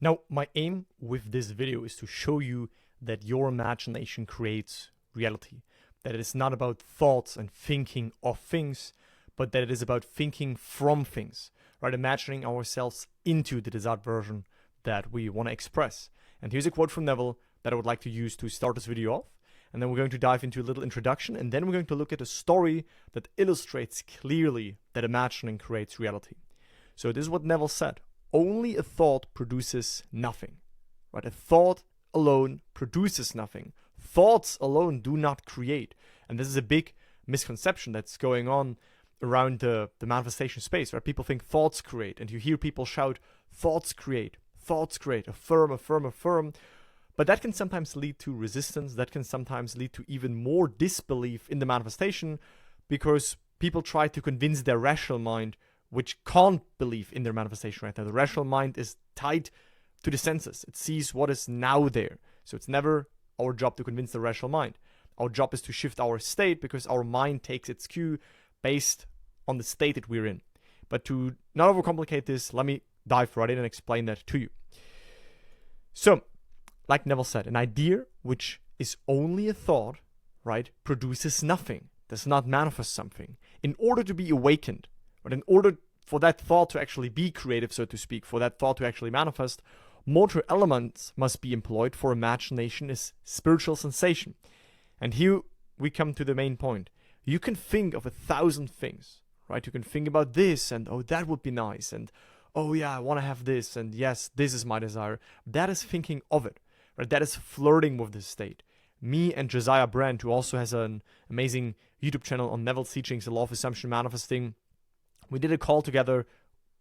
Now, my aim with this video is to show you that your imagination creates reality. That it is not about thoughts and thinking of things, but that it is about thinking from things, right? Imagining ourselves into the desired version that we want to express. And here's a quote from Neville that I would like to use to start this video off. And then we're going to dive into a little introduction, and then we're going to look at a story that illustrates clearly that imagining creates reality. So this is what Neville said. Only a thought produces nothing, right? A thought alone produces nothing. Thoughts alone do not create. And this is a big misconception that's going on around the manifestation space, right? People think thoughts create, and you hear people shout, thoughts create, affirm, affirm, affirm. But that can sometimes lead to resistance. That can sometimes lead to even more disbelief in the manifestation, because people try to convince their rational mind, which can't believe in their manifestation right now. The rational mind is tied to the senses. It sees what is now there. So it's never our job to convince the rational mind. Our job is to shift our state, because our mind takes its cue based on the state that we're in. But to not overcomplicate this, let me dive right in and explain that to you. So, like Neville said, an idea which is only a thought, right, produces nothing, does not manifest something. In order to be awakened, but in order for that thought to actually be creative, so to speak, for that thought to actually manifest, motor elements must be employed, for imagination is spiritual sensation. And here we come to the main point. You can think of 1,000 things, right? You can think about this, and oh, that would be nice, and oh yeah, I want to have this, and yes, this is my desire. That is thinking of it, right? That is flirting with this state. Me and Josiah Brand, who also has an amazing YouTube channel on Neville's teachings, the Law of Assumption Manifesting, we did a call together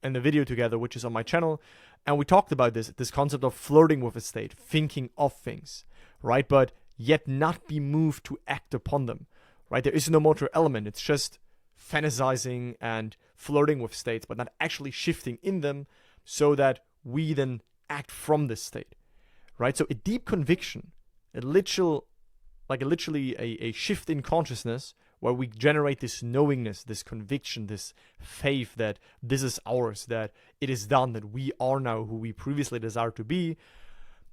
and a video together, which is on my channel, and we talked about this concept of flirting with a state, thinking of things, right? But yet not be moved to act upon them, right? There is no motor element. It's just fantasizing and flirting with states, but not actually shifting in them so that we then act from this state, right? So a deep conviction, literally a shift in consciousness, where we generate this knowingness, this conviction, this faith that this is ours, that it is done, that we are now who we previously desired to be,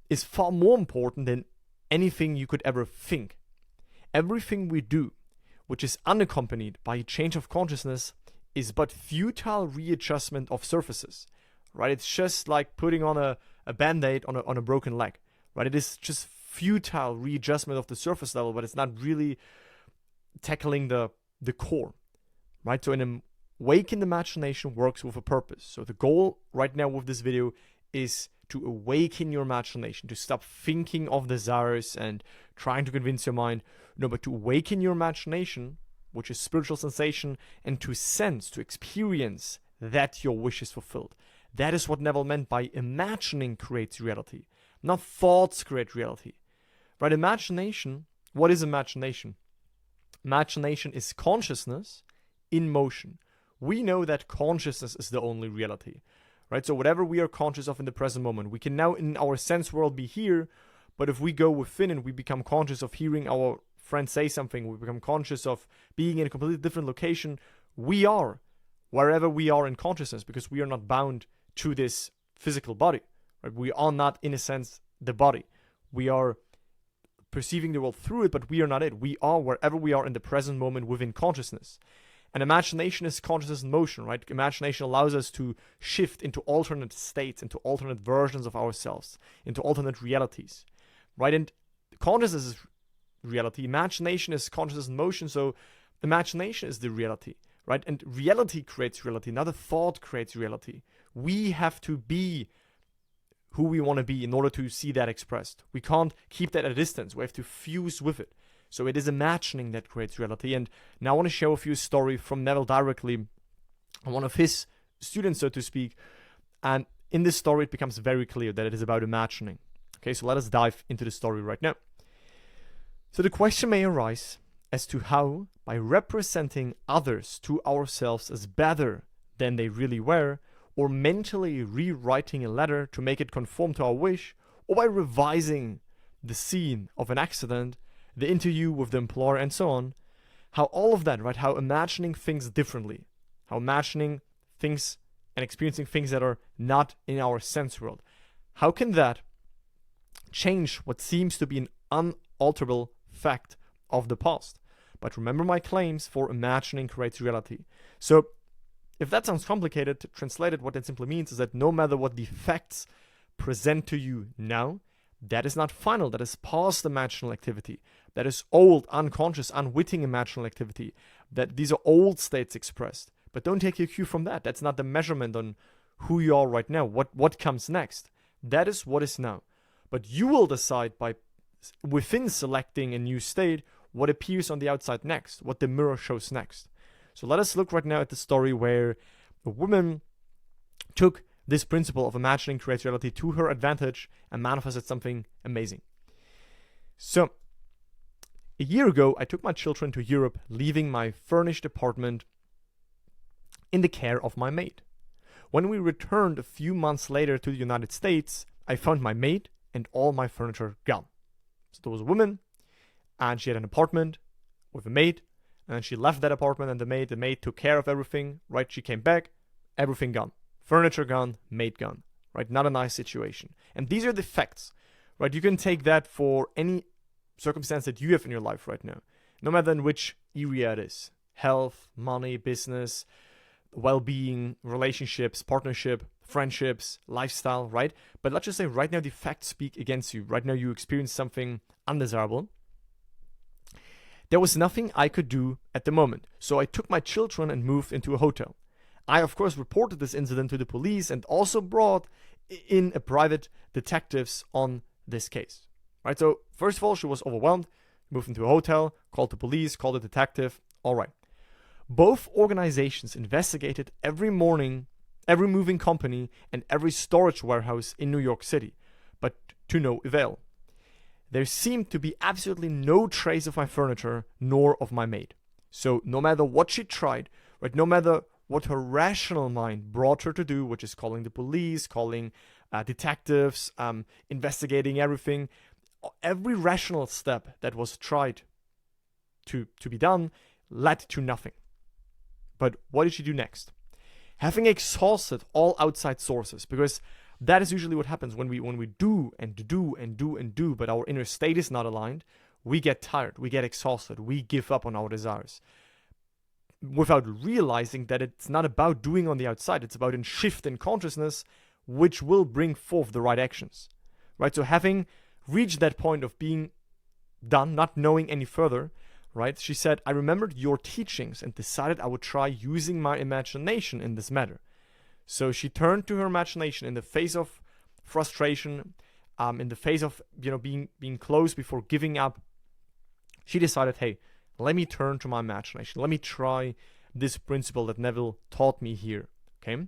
is far more important than anything you could ever think. Everything we do, which is unaccompanied by a change of consciousness, is but futile readjustment of surfaces, right? It's just like putting on a band-aid on a broken leg, right? It is just futile readjustment of the surface level, but it's not really tackling the core, right? So an awakened imagination works with a purpose. So the goal right now with this video is to awaken your imagination, to stop thinking of desires and trying to convince your mind, no, but to awaken your imagination, which is spiritual sensation, and to sense, to experience that your wish is fulfilled. That is what Neville meant by imagining creates reality. Not thoughts create reality, right? Imagination, what is imagination? Imagination is consciousness in motion. We know that consciousness is the only reality, right? So whatever we are conscious of in the present moment, we can now in our sense world be here, but if we go within and we become conscious of hearing our friend say something, we become conscious of being in a completely different location, we are wherever we are in consciousness, because we are not bound to this physical body, right? We are not, in a sense, the body. We are perceiving the world through it, but we are not it. We are wherever we are in the present moment within consciousness. And imagination is consciousness in motion, right? Imagination allows us to shift into alternate states, into alternate versions of ourselves, into alternate realities, right? And consciousness is reality. Imagination is consciousness in motion, so imagination is the reality, right? And reality creates reality. Not a thought creates reality. We have to be who we want to be in order to see that expressed. We can't keep that at a distance. We have to fuse with it. So it is imagining that creates reality. And now I want to share with you a story from Neville directly, one of his students, so to speak. And in this story, it becomes very clear that it is about imagining. Okay, so let us dive into the story right now. So the question may arise as to how, by representing others to ourselves as better than they really were, or mentally rewriting a letter to make it conform to our wish, or by revising the scene of an accident, the interview with the employer, and so on, how all of that, right, how imagining things differently, how imagining things and experiencing things that are not in our sense world, how can that change what seems to be an unalterable fact of the past? But remember my claims for imagining creates reality. So if that sounds complicated, translated, what that simply means is that no matter what the facts present to you now, that is not final. That is past imaginal activity. That is old, unconscious, unwitting imaginal activity. That these are old states expressed. But don't take your cue from that. That's not the measurement on who you are right now. What comes next? That is what is now. But you will decide by within selecting a new state what appears on the outside next, what the mirror shows next. So let us look right now at the story where a woman took this principle of imagining creates reality to her advantage and manifested something amazing. So, a year ago, I took my children to Europe, leaving my furnished apartment in the care of my maid. When we returned a few months later to the United States, I found my maid and all my furniture gone. So there was a woman, and she had an apartment with a maid, and then she left that apartment and the maid took care of everything, right? She came back, everything gone. Furniture gone, maid gone, right? Not a nice situation. And these are the facts, right? You can take that for any circumstance that you have in your life right now, no matter in which area it is. Health, money, business, well-being, relationships, partnership, friendships, lifestyle, right? But let's just say right now the facts speak against you. Right now you experience something undesirable. There was nothing I could do at the moment, so I took my children and moved into a hotel. I, of course, reported this incident to the police and also brought in a private detectives on this case. Right, so first of all, she was overwhelmed, moved into a hotel, called the police, called a detective. All right. Both organizations investigated every morning, every moving company, and every storage warehouse in New York City, but to no avail. There seemed to be absolutely no trace of my furniture nor of my maid. So no matter what she tried, right, no matter what her rational mind brought her to do, which is calling the police, calling detectives, investigating everything, every rational step that was tried to be done led to nothing. But what did she do next? Having exhausted all outside sources, because that is usually what happens when we do, but our inner state is not aligned, we get tired, we get exhausted, we give up on our desires. Without realizing that it's not about doing on the outside, it's about a shift in consciousness, which will bring forth the right actions. Right? So having reached that point of being done, not knowing any further, right? She said, I remembered your teachings and decided I would try using my imagination in this matter. So she turned to her imagination in the face of frustration, in the face of being close before giving up. She decided, hey, let me turn to my imagination. Let me try this principle that Neville taught me here. Okay.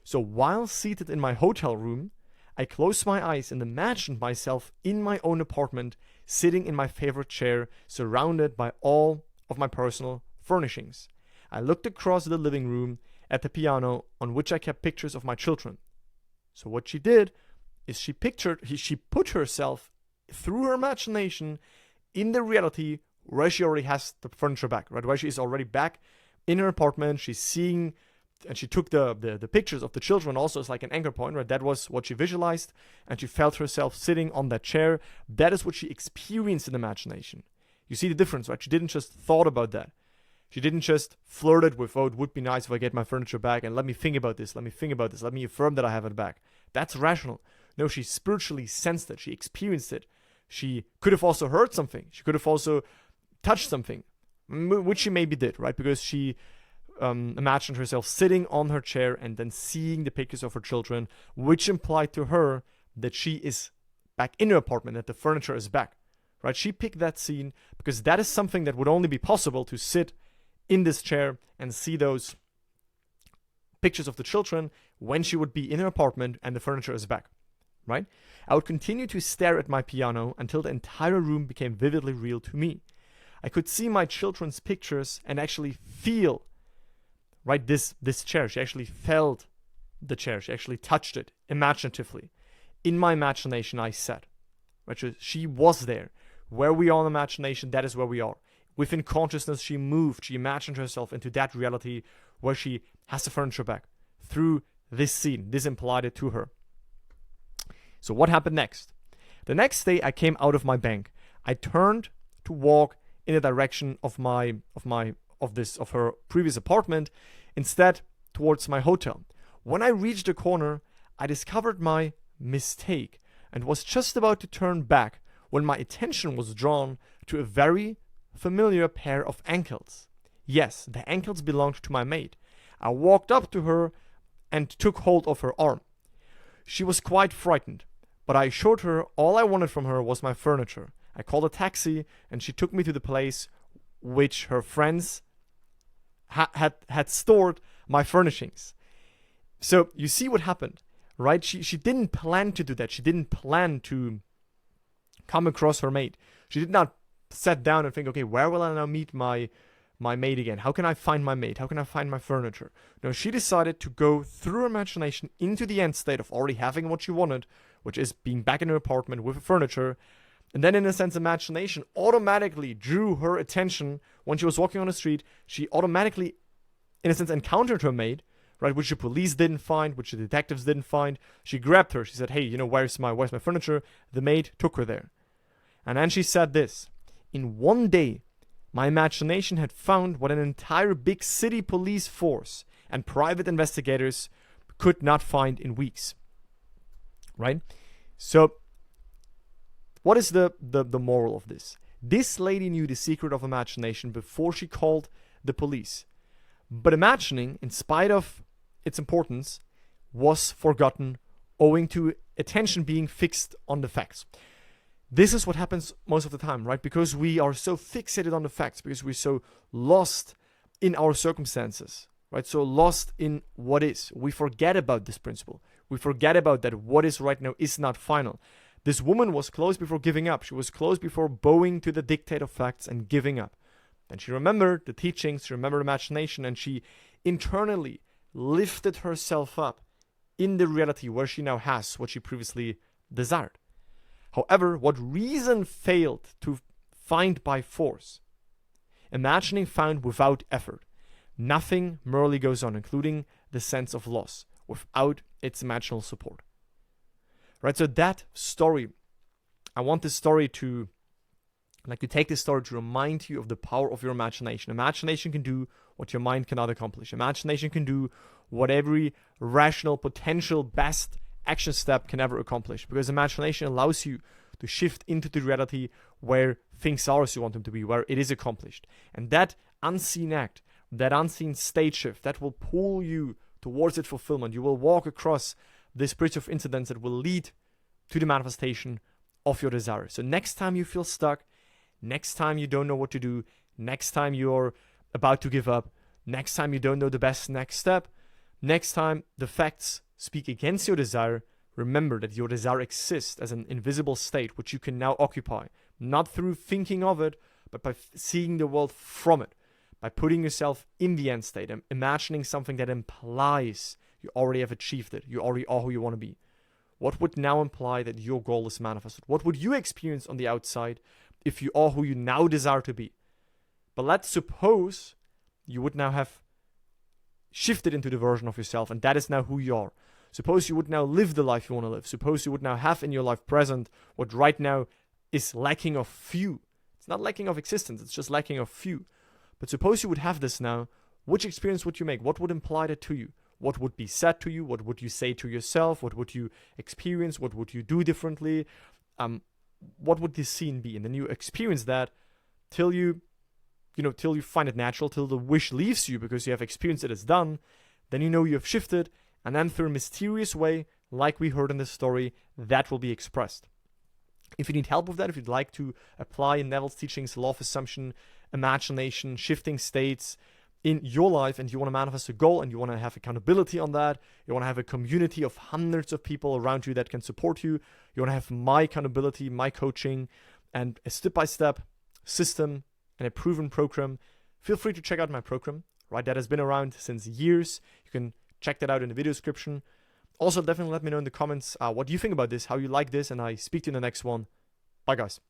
So while seated in my hotel room, I closed my eyes and imagined myself in my own apartment, sitting in my favorite chair, surrounded by all of my personal furnishings. I looked across the living room at the piano on which I kept pictures of my children. So what she did is she put herself through her imagination in the reality where she already has the furniture back, right? Where she is already back in her apartment. She's seeing, and she took the pictures of the children also as like an anchor point, right? That was what she visualized, and she felt herself sitting on that chair. That is what she experienced in imagination. You see the difference, right? She didn't just thought about that. She didn't just flirt it with, oh, it would be nice if I get my furniture back, and let me think about this, let me affirm that I have it back. That's rational. No, she spiritually sensed it. She experienced it. She could have also heard something. She could have also touched something, which she maybe did, right? Because she imagined herself sitting on her chair and then seeing the pictures of her children, which implied to her that she is back in her apartment, that the furniture is back, right? She picked that scene because that is something that would only be possible to sit in this chair and see those pictures of the children when she would be in her apartment and the furniture is back, right? I would continue to stare at my piano until the entire room became vividly real to me. I could see my children's pictures and actually feel, right, this chair. She actually felt the chair. She actually touched it imaginatively. In my imagination, I sat. Right? She was there. Where we are in imagination, that is where we are. Within consciousness, she moved. She imagined herself into that reality where she has the furniture back. Through this scene, this implied it to her. So what happened next? The next day I came out of my bank. I turned to walk in the direction of her previous apartment, instead towards my hotel. When I reached the corner, I discovered my mistake and was just about to turn back when my attention was drawn to a very familiar pair of ankles. Yes, the ankles belonged to my maid. I walked up to her and took hold of her arm. She was quite frightened, but I assured her all I wanted from her was my furniture. I called a taxi and she took me to the place which her friends had stored my furnishings. So you see what happened, right? She didn't plan to do that. She didn't plan to come across her maid. She did not sit down and think, okay, where will I now meet my maid again? How can I find my maid? How can I find my furniture? No, she decided to go through her imagination into the end state of already having what she wanted, which is being back in her apartment with her furniture. And then, in a sense, imagination automatically drew her attention when she was walking on the street. She automatically, in a sense, encountered her maid, right, which the police didn't find, which the detectives didn't find. She grabbed her. She said, hey, where's my furniture? The maid took her there. And then she said this: in one day, my imagination had found what an entire big city police force and private investigators could not find in weeks. Right? So, what is the moral of this? This lady knew the secret of imagination before she called the police. But imagining, in spite of its importance, was forgotten owing to attention being fixed on the facts. This is what happens most of the time, right? Because we are so fixated on the facts, because we're so lost in our circumstances, right? So lost in what is. We forget about this principle. We forget about that what is right now is not final. This woman was close before giving up. She was close before bowing to the dictate of facts and giving up. Then she remembered the teachings, she remembered imagination, and she internally lifted herself up in the reality where she now has what she previously desired. However, what reason failed to find by force, imagining found without effort. Nothing merely goes on, including the sense of loss, without its imaginal support. Right, so that story, I want this story to take this story to remind you of the power of your imagination. Imagination can do what your mind cannot accomplish. Imagination can do what every rational, potential, best action step can ever accomplish. Because imagination allows you to shift into the reality where things are as you want them to be, where it is accomplished. And that unseen act, that unseen state shift, that will pull you towards its fulfillment. You will walk across this bridge of incidents that will lead to the manifestation of your desire. So next time you feel stuck, next time you don't know what to do, next time you're about to give up, next time you don't know the best next step, next time the facts speak against your desire, remember that your desire exists as an invisible state which you can now occupy, not through thinking of it, but by seeing the world from it, by putting yourself in the end state and imagining something that implies you already have achieved it, you already are who you want to be. What would now imply that your goal is manifested? What would you experience on the outside if you are who you now desire to be? But let's suppose you would now have shifted into the version of yourself, and that is now who you are. Suppose you would now live the life you want to live. Suppose you would now have in your life present what right now is lacking of you. It's not lacking of existence, it's just lacking of you. But suppose you would have this now, which experience would you make? What would imply that to you? What would be said to you? What would you say to yourself? What would you experience? What would you do differently? What would this scene be? And then you experience that till you find it natural, till the wish leaves you because you have experienced it as done. Then you know you have shifted, and then through a mysterious way, like we heard in this story, that will be expressed. If you need help with that, if you'd like to apply Neville's teachings, law of assumption, imagination, shifting states in your life, and you want to manifest a goal, and you want to have accountability on that, you want to have a community of hundreds of people around you that can support you, you want to have my accountability, my coaching, and a step-by-step system and a proven program, feel free to check out my program, right? That has been around since years. You can check that out in the video description. Also, definitely let me know in the comments what you think about this, how you like this, and I speak to you in the next one. Bye, guys.